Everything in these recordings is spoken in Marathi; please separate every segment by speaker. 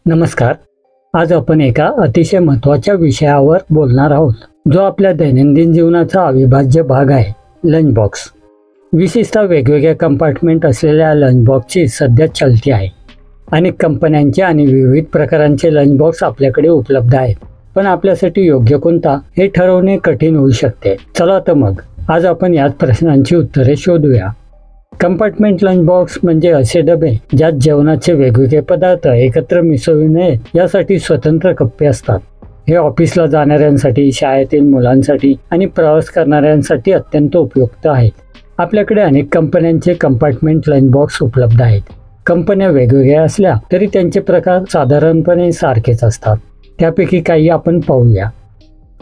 Speaker 1: नमस्कार. आज आपण एका अतिशय महत्त्वाच्या विषयावर बोलणार आहोत, जो आपल्या दैनंदिन जीवनाचा अविभाज्य भाग आहे, लंच बॉक्स. विशेषतः वेगवेगळ्या कंपार्टमेंट असलेल्या लंच बॉक्सची सध्या चलती आहे. अनेक कंपन्यांचे आणि विविध प्रकारांचे लंच बॉक्स आपल्याकडे उपलब्ध आहेत, पण आपल्यासाठी योग्य कोणता हे ठरवणे कठीण होऊ शकते. चला तर मग आज आपण याच प्रश्नांची उत्तरे शोधूया. कंपार्टमेंट लंच बॉक्स म्हणजे असे डबे ज्यात जेवणाचे वेगवेगळे पदार्थ एकत्र मिसळू नयेत यासाठी स्वतंत्र कप्पे असतात. हे ऑफिसला जाणाऱ्यांसाठी, शाळेतील मुलांसाठी आणि प्रवास करणाऱ्यांसाठी अत्यंत उपयुक्त आहेत. आपल्याकडे अनेक कंपन्यांचे कंपार्टमेंट लंच बॉक्स उपलब्ध आहेत. कंपन्या वेगवेगळ्या असल्या तरी त्यांचे प्रकार साधारणपणे सारखेच असतात. त्यापैकी काही आपण पाहूया.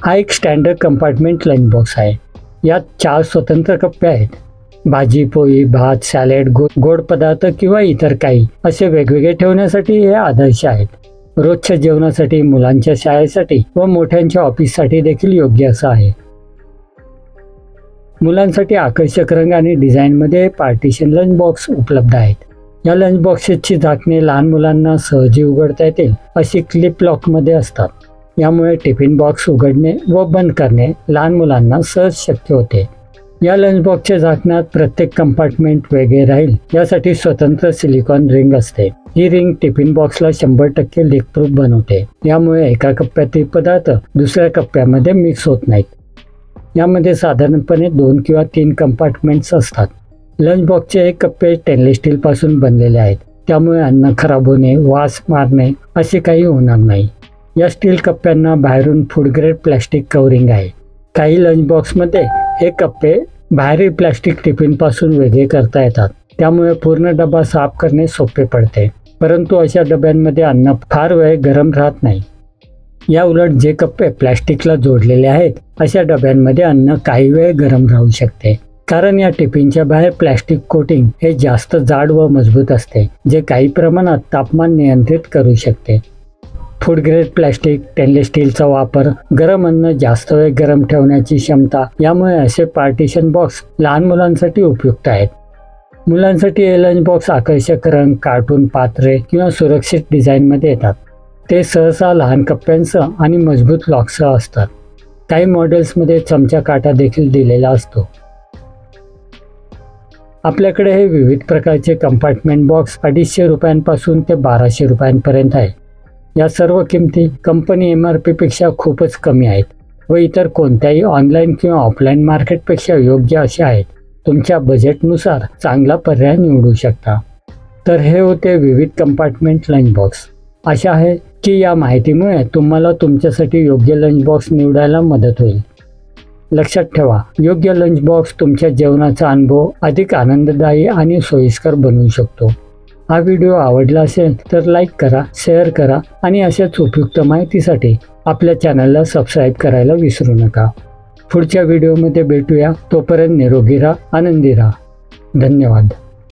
Speaker 1: हा एक स्टँडर्ड कंपार्टमेंट लंच बॉक्स आहे. यात 4 स्वतंत्र कप्पे आहेत. भाजी, पोळी, भात, सॅलेड, गोड पदार्थ किंवा इतर काही असे वेगवेगळे ठेवण्यासाठी हे आदर्श आहेत. रोजच्या जेवणासाठी, मुलांच्या शाळेसाठी व मोठ्यांच्या ऑफिससाठी देखील योग्य असं आहे. मुलांसाठी आकर्षक रंग आणि डिझाईनमध्ये पार्टिशन लंच बॉक्स उपलब्ध आहेत. या लंच बॉक्सेसची झाकणे लहान मुलांना सहजी उघडता येतील अशी क्लिप लॉकमध्ये असतात. यामुळे टिफिन बॉक्स उघडणे व बंद करणे लहान मुलांना सहज शक्य होते. या लंच बॉक्सच्या झाकणात प्रत्येक कंपार्टमेंट वेगळे राहील यासाठी स्वतंत्र सिलिकॉन रिंग असते. ही रिंग टिफिन बॉक्सला 100% लीक प्रूफ बनवते. यामुळे एका कप्प्यातील पदार्थ दुसऱ्या कप्प्यामध्ये मिक्स होत नाहीत. यामध्ये साधारणपणे 2 किंवा 3 कंपार्टमेंट्स असतात. लंच बॉक्सचे एक कप्पे स्टेनलेस स्टील पासून बनलेले आहेत. त्यामुळे अन्न खराब होणे, वास मारणे असे काही होणार नाही. या स्टील कप्प्यांना बाहेरून फूड ग्रेड प्लॅस्टिक कव्हरिंग आहे. काही लंच बॉक्समध्ये हे कप्पे बाहेरील प्लॅस्टिक टिफिनपासून वेगळे करता येतात. त्यामुळे पूर्ण डबा साफ करणे सोपे पडते. परंतु अशा डब्यांमध्ये अन्न फार वेळ गरम राहत नाही. या उलट जे कप्पे प्लॅस्टिकला जोडलेले आहेत अशा डब्यांमध्ये अन्न काही वेळ गरम राहू शकते. कारण या टिफिनच्या बाहेर प्लॅस्टिक कोटिंग हे जास्त जाड व मजबूत असते, जे काही प्रमाणात तापमान नियंत्रित करू शकते. फूड ग्रेड प्लॅस्टिक, स्टेनलेस स्टीलचा वापर, गरम अन्न जास्त वेळ गरम ठेवण्याची क्षमता, यामुळे असे पार्टिशन बॉक्स लहान मुलांसाठी उपयुक्त आहेत. मुलांसाठी हे लंच बॉक्स आकर्षक रंग, कार्टून पात्रे किंवा सुरक्षित डिझाईनमध्ये येतात. ते सहसा लहान कप्प्यांसह आणि मजबूत लॉकसह असतात. काही मॉडेल्समध्ये चमचा काटा देखील दिलेला असतो. आपल्याकडे हे विविध प्रकारचे कंपार्टमेंट बॉक्स 250 रुपयांपासून ते 1200 रुपयांपर्यंत आहे. या सर्व किमती कंपनी MRP पेक्षा खूपच कमी आहेत व इतर कोणत्याही ऑनलाईन किंवा ऑफलाईन मार्केटपेक्षा योग्य असे आहेत. तुमच्या बजेटनुसार चांगला पर्याय निवडू शकता. तर हे होते विविध कंपार्टमेंट लंच बॉक्स. आशा आहे की या माहितीमुळे तुम्हाला तुमच्यासाठी योग्य लंच बॉक्स निवडायला मदत होईल. लक्षात ठेवा, योग्य लंच बॉक्स तुमच्या जेवणाचा अनुभव अधिक आनंददायी आणि सोयीस्कर बनवू शकतो. हा व्हिडिओ आवडला असेल तर लाईक करा, शेअर करा आणि अशाच उपयुक्त माहितीसाठी आपल्या चॅनलला सबस्क्राईब करायला विसरू नका. पुढच्या व्हिडिओमध्ये भेटूया. तोपर्यंत निरोगी राहा, आनंदी राहा. धन्यवाद.